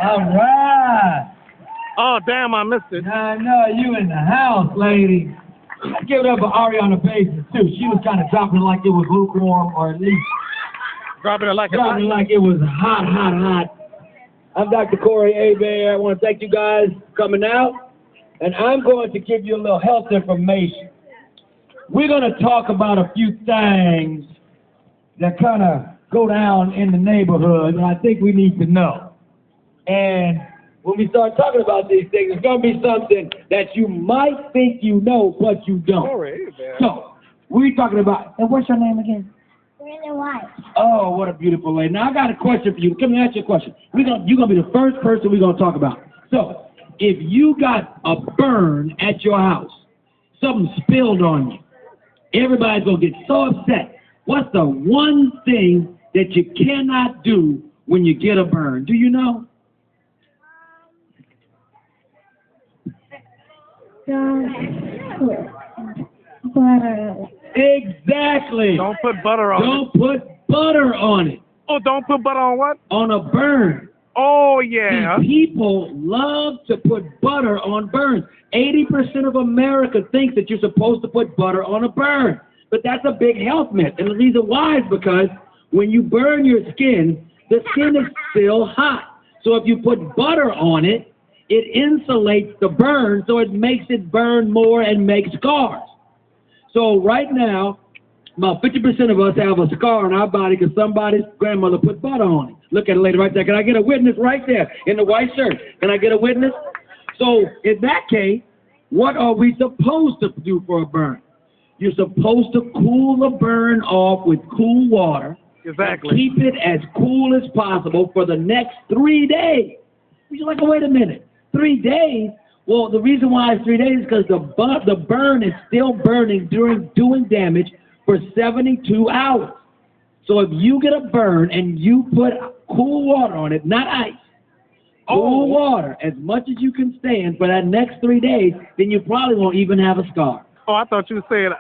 All right. Oh, damn, I missed it. I know you in the house, lady. Give it up for Ari on the bases, too. She was kind of dropping it like it was lukewarm, or at least Dropping it like a dropping it like it was hot, hot, hot. I'm Dr. Corey Abear. I want to thank you guys for coming out. And I'm going to give you a little health information. We're going to talk about a few things that kind of go down in the neighborhood that I think we need to know. And when we start talking about these things, it's going to be something that you might think you know, but you don't. So, we're talking about, and what's your name again? Brandon White. Oh, what a beautiful lady. Now, I got a question for you. Come and ask you a question. You're going to be the first person we're going to talk about. So, if you got a burn at your house, something spilled on you, everybody's going to get so upset. What's the one thing that you cannot do when you get a burn? Do you know? Butter. Exactly. Don't put butter on it. Don't put butter on it. Oh, don't put butter on what? On a burn. Oh, yeah. See, people love to put butter on burns. 80% of America thinks that you're supposed to put butter on a burn. But that's a big health myth. And the reason why is because when you burn your skin, the skin is still hot. So if you put butter on it, it insulates the burn, so it makes it burn more and make scars. So right now, about 50% of us have a scar on our body because somebody's grandmother put butter on it. Look at it later right there. Can I get a witness right there in the white shirt? Can I get a witness? So in that case, what are we supposed to do for a burn? You're supposed to cool the burn off with cool water. Exactly. Keep it as cool as possible for the next 3 days. You're like, oh, wait a minute. 3 days? Well, the reason why it's 3 days is because the burn is still burning doing damage for 72 hours. So if you get a burn and you put cool water on it, not ice, cool water, as much as you can stand for that next 3 days, then you probably won't even have a scar. Oh, I thought you said,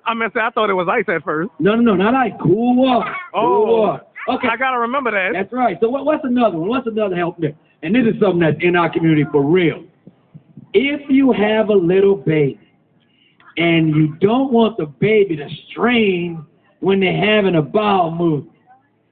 I thought it was ice at first. No, not ice, cool water. Cool water. Okay. I got to remember that. That's right. So what's another one? What's another health myth? And this is something that's in our community for real. If you have a little baby and you don't want the baby to strain when they're having a bowel movement,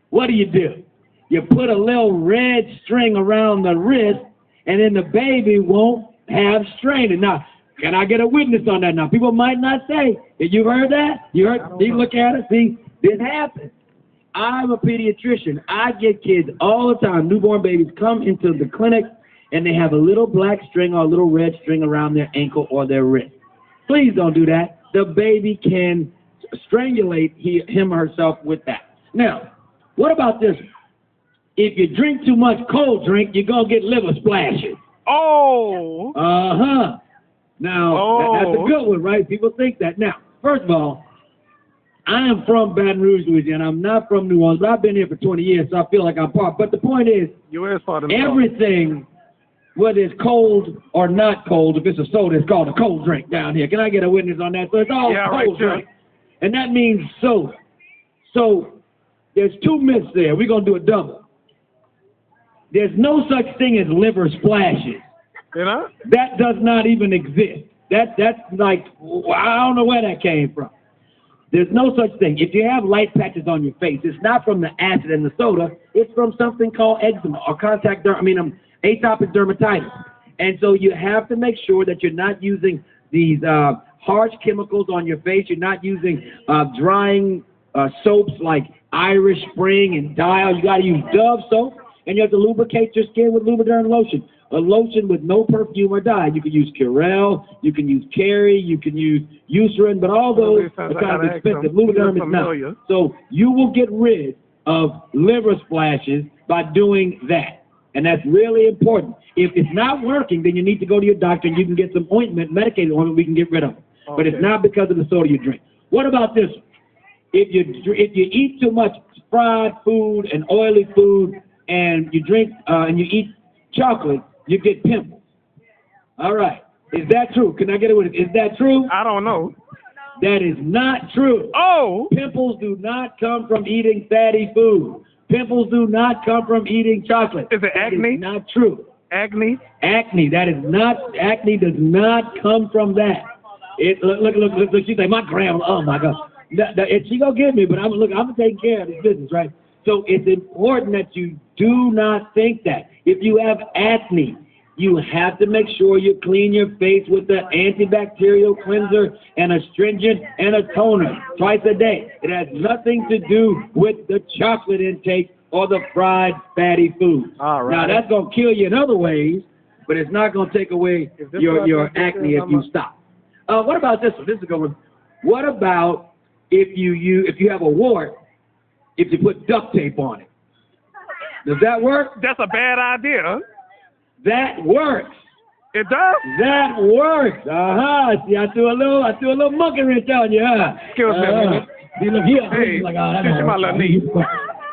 what do? You put a little red string around the wrist, and then the baby won't have straining. Now, can I get a witness on that now? People might not say, you heard that? You look at it, see, this happens. I'm a pediatrician. I get kids all the time. Newborn babies come into the clinic, and they have a little black string or a little red string around their ankle or their wrist. Please don't do that. The baby can strangulate him or herself with that. Now, what about this? If you drink too much cold drink, you're going to get liver splashes. Oh. Uh-huh. Now, that's a good one, right? People think that. Now, first of all, I am from Baton Rouge, Louisiana. I'm not from New Orleans, but I've been here for 20 years, so I feel like I'm part. But the point is, everything, whether it's cold or not cold, if it's a soda, it's called a cold drink down here. Can I get a witness on that? So it's all cold drink. And that means soda. So there's two myths there. We're going to do a double. There's no such thing as liver splashes. You know? That does not even exist. That's like, I don't know where that came from. There's no such thing. If you have light patches on your face, it's not from the acid in the soda. It's from something called eczema or atopic dermatitis. And so you have to make sure that you're not using these harsh chemicals on your face. You're not using drying soaps like Irish Spring and Dial. You got to use Dove soap, and you have to lubricate your skin with Lubriderm lotion. A lotion with no perfume or dye. You can use Curel, you can use Cherry, you can use Eucerin, but all those are kind of expensive. Lubriderm is not. So you will get rid of liver splashes by doing that. And that's really important. If it's not working, then you need to go to your doctor and you can get some ointment, medicated ointment, we can get rid of it. Okay. But it's not because of the soda you drink. What about this one? If you eat too much fried food and oily food and you drink and you eat chocolate, you get pimples. All right. Is that true? Can I get it with it? Is that true? I don't know. That is not true. Oh! Pimples do not come from eating fatty food. Pimples do not come from eating chocolate. Is it That acne? is not true. Acne? Acne, acne does not come from that. Look, she's like, my grandma, oh my God. And she gonna get me, but I'm taking care of this business, right? So it's important that you do not think that. If you have acne, you have to make sure you clean your face with the antibacterial cleanser and astringent and a toner twice a day. It has nothing to do with the chocolate intake or the fried fatty foods. All right. Now that's gonna kill you in other ways, but it's not gonna take away your acne if you stop. What about this one? This is a good one. What about if you have a wart, if you put duct tape on it? Does that work? That's a bad idea. That works. It does? That works. See, I threw a little monkey wrench on you, huh? Excuse me. See, look here. Hey, Like, that this is my little niece.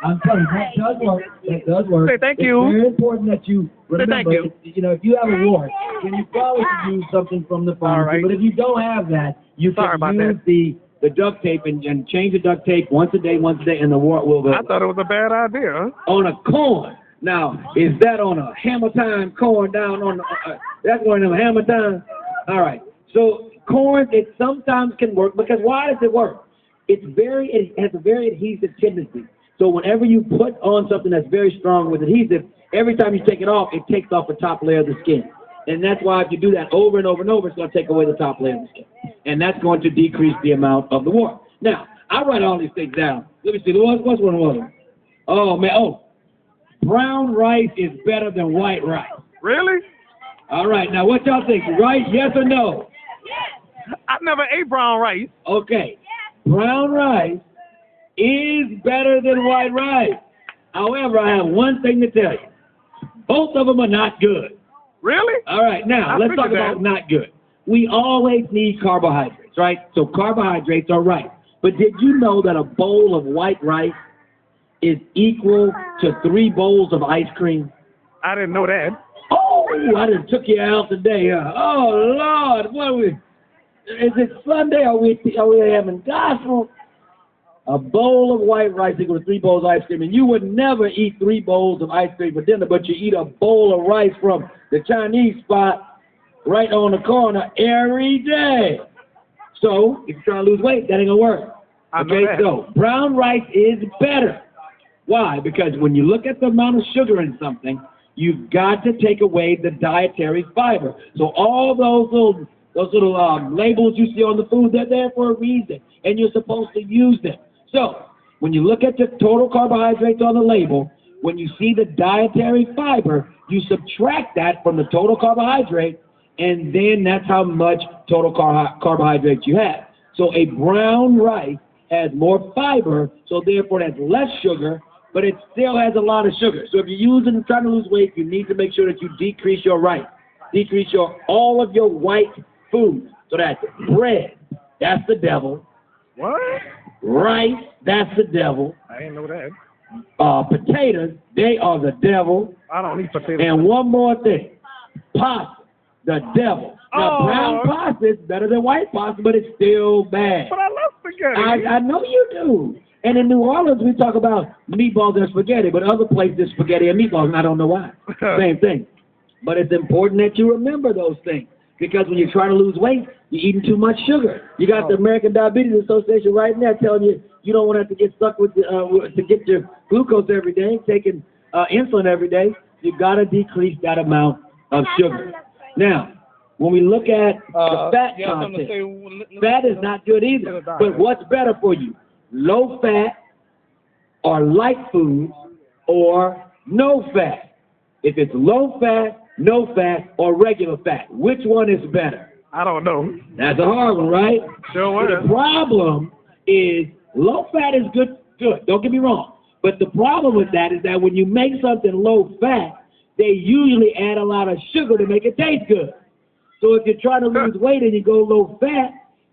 I'm telling you, that does work. That does work. Say thank you. It's very important that you remember. Thank you. If you have a wart, then you probably should use something from the pharmacy. All right. But if you don't have that, you Sorry about can use the duct tape and change the duct tape once a day, and the wart will go. I thought it was a bad idea. On a corn. Now, is that on a Hammer Time corn down on the, that's going on a Hammer Time? All right. So corn, it sometimes can work because why does it work? It has a very adhesive tendency. So whenever you put on something that's very strong with adhesive, every time you take it off, it takes off the top layer of the skin. And that's why if you do that over and over and over, it's going to take away the top layer of the skin. And that's going to decrease the amount of the wart. Now, I write all these things down. Let me see. What's one of them? Oh, man. Oh. Brown rice is better than white rice. Really? All right. Now, what y'all think? Right? Yes or no? I never ate brown rice. Okay. Brown rice is better than white rice. However, I have one thing to tell you. Both of them are not good. Really? All right. Now, let's talk about not good. We always need carbohydrates, right? So carbohydrates are right. But did you know that a bowl of white rice is equal to 3 bowls of ice cream? I didn't know that. Oh, I just took you out today, huh? Oh, Lord, is it Sunday or are we having gospel? A bowl of white rice equal to 3 bowls of ice cream. And you would never eat 3 bowls of ice cream for dinner, but you eat a bowl of rice from the Chinese spot right on the corner every day. So, if you're trying to lose weight, that ain't going to work. Okay, so brown rice is better. Why? Because when you look at the amount of sugar in something, you've got to take away the dietary fiber. So all those little labels you see on the food, they're there for a reason, and you're supposed to use them. So when you look at the total carbohydrates on the label, when you see the dietary fiber, you subtract that from the total carbohydrate, and then that's how much total carbohydrates you have. So a brown rice has more fiber, so therefore it has less sugar, but it still has a lot of sugar. So if you're trying to lose weight, you need to make sure that you decrease your rice. Decrease all of your white foods. So that's bread, that's the devil. What? Rice, that's the devil. I didn't know that. Potatoes, they are the devil. I don't eat potatoes. And one more thing, pasta, the devil. Now, brown pasta is better than white pasta, but it's still bad. But I love spaghetti. I know you do. And in New Orleans, we talk about meatballs and spaghetti, but other places, spaghetti and meatballs, and I don't know why. Same thing. But it's important that you remember those things, because when you're trying to lose weight, you're eating too much sugar. You got the American Diabetes Association right there telling you you don't want to have to get stuck with to get your glucose every day, taking insulin every day. You got to decrease that amount of sugar. Now, when we look at the fat content, fat is not good either. But what's better for you? Low fat or light foods or no fat? If it's low fat, no fat, or regular fat, which one is better? I don't know. That's a hard one, right? Sure is. The problem is low fat is good. Don't get me wrong. But the problem with that is that when you make something low fat, they usually add a lot of sugar to make it taste good. So if you're trying to lose weight and you go low fat,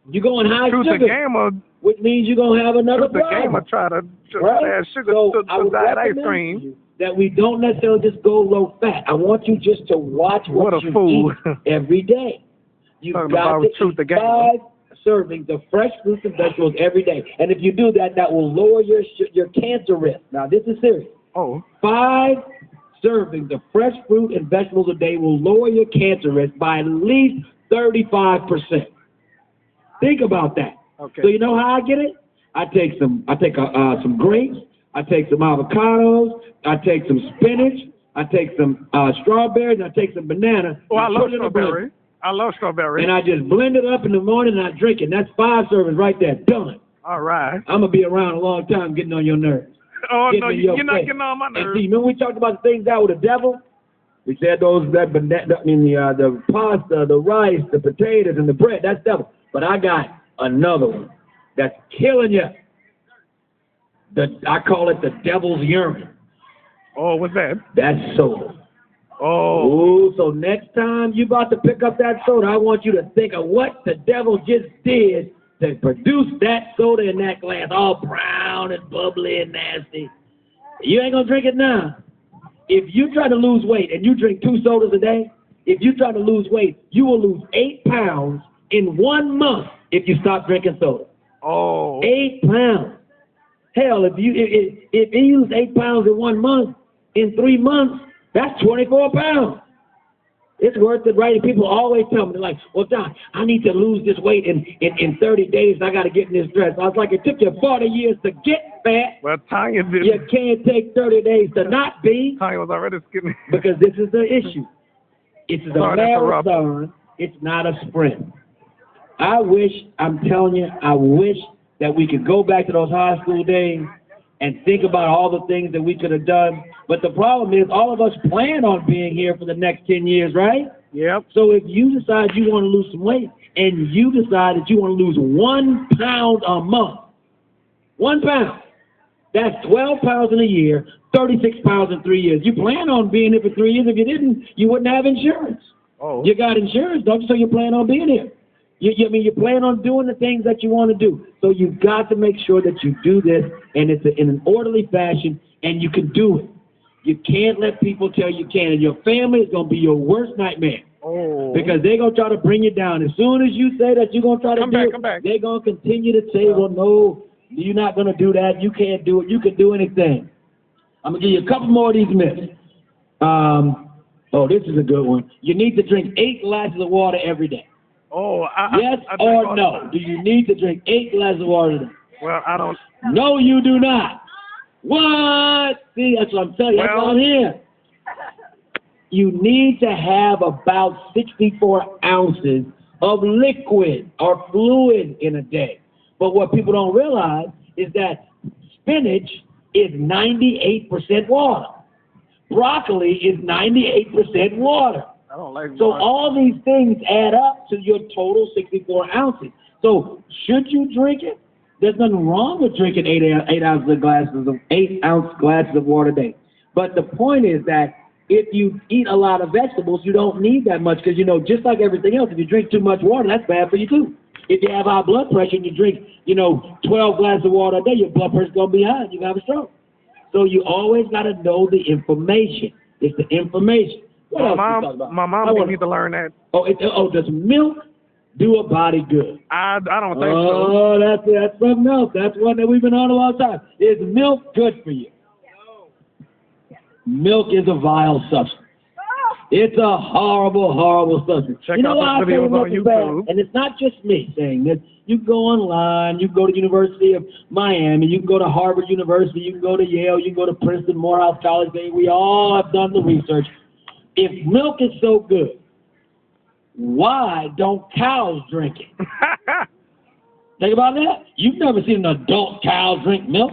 you're going high sugar, which means you're going to have another problem. The try to add sugar so to diet ice cream. That we don't necessarily just go low fat. I want you just to watch what you eat every day. You've got to eat 5 servings of fresh fruits and vegetables every day. And if you do that, that will lower your cancer risk. Now, this is serious. Oh. 5 servings of fresh fruit and vegetables a day will lower your cancer risk by at least 35%. Think about that. Okay. So you know how I get it? I take some grapes. I take some avocados. I take some spinach. I take some strawberries. And I take some banana. Oh, I love put it in a blender. strawberry. I love strawberry. And I just blend it up in the morning and I drink it. And that's 5 servings right there. Done. All right. I'm going to be around a long time getting on your nerves. Oh, Getting no, in your you're not face. getting on my And nerves. see, remember we talked about the things out with the devil? We said the pasta, the rice, the potatoes, and the bread. That's devil. But I got another one that's killing you. I call it the devil's urine. Oh, what's that? That's soda. Oh. Ooh, so next time you about to pick up that soda, I want you to think of what the devil just did to produce that soda in that glass, all brown and bubbly and nasty. You ain't gonna drink it now. If you try to lose weight and you drink 2 sodas a day, if you try to lose weight, you will lose 8 pounds in 1 month if you stop drinking soda. Oh. 8 pounds. Hell, if you lose 8 pounds in 1 month, in 3 months, that's 24 pounds. It's worth it, right? And people always tell me, they're like, well, Doc, I need to lose this weight in 30 days. I got to get in this dress. I was like, it took you 40 years to get fat. Well, Tanya did. You can't take 30 days to not be, Tanya was already skinny. because this is the issue. It's a Sorry to interrupt. marathon. It's not a sprint. I'm telling you, I wish that we could go back to those high school days and think about all the things that we could have done. But the problem is all of us plan on being here for the next 10 years, right? Yep. So if you decide you want to lose some weight and you decide that you want to lose 1 pound a month, 1 pound, that's 12 pounds in a year, 36 pounds in 3 years. You plan on being here for 3 years. If you didn't, you wouldn't have insurance. Oh. You got insurance, don't you? So you plan on being here. You plan on doing the things that you want to do. So you've got to make sure that you do this, and it's in an orderly fashion, and you can do it. You can't let people tell you can't, and your family is going to be your worst nightmare. Oh. Because they're going to try to bring you down. As soon as you say that you're going to try to Come do back, it, come back. they're going to continue to say, well, no, you're not going to do that. You can't do it. You can do anything. I'm going to give you a couple more of these myths. This is a good one. You need to drink 8 glasses of water every day. Oh, Yes I drink or all no? the time. Do you need to drink 8 glasses of water a day? Well, I don't. No, you do not. What? See, that's what I'm telling you. That's Well- what I'm here. You need to have about 64 ounces of liquid or fluid in a day. But what people don't realize is that spinach is 98% water. Broccoli is 98% water. I don't like. So water. all these things add up to your total 64 ounces. So should you drink it? There's nothing wrong with drinking 8 ounce glasses of water a day. But the point is that if you eat a lot of vegetables, you don't need that much because, just like everything else, if you drink too much water, that's bad for you too. If you have high blood pressure and you drink, 12 glasses of water a day, your blood pressure's going to be high. You're going to have a stroke. So you always got to know the information. It's the information. What else you talking about? My mom need to learn that. Does milk do a body good? I don't think so. Oh, that's something else. That's one that we've been on a long time. Is milk good for you? Milk is a vile substance. It's a horrible, horrible substance. Check You know out why I those say videos milk on is bad? YouTube. And it's not just me saying this. You can go online, you can go to University of Miami, you can go to Harvard University, you can go to Yale, you can go to Princeton, Morehouse College. We all have done the research. If milk is so good, why don't cows drink it? Think about that. You've never seen an adult cow drink milk.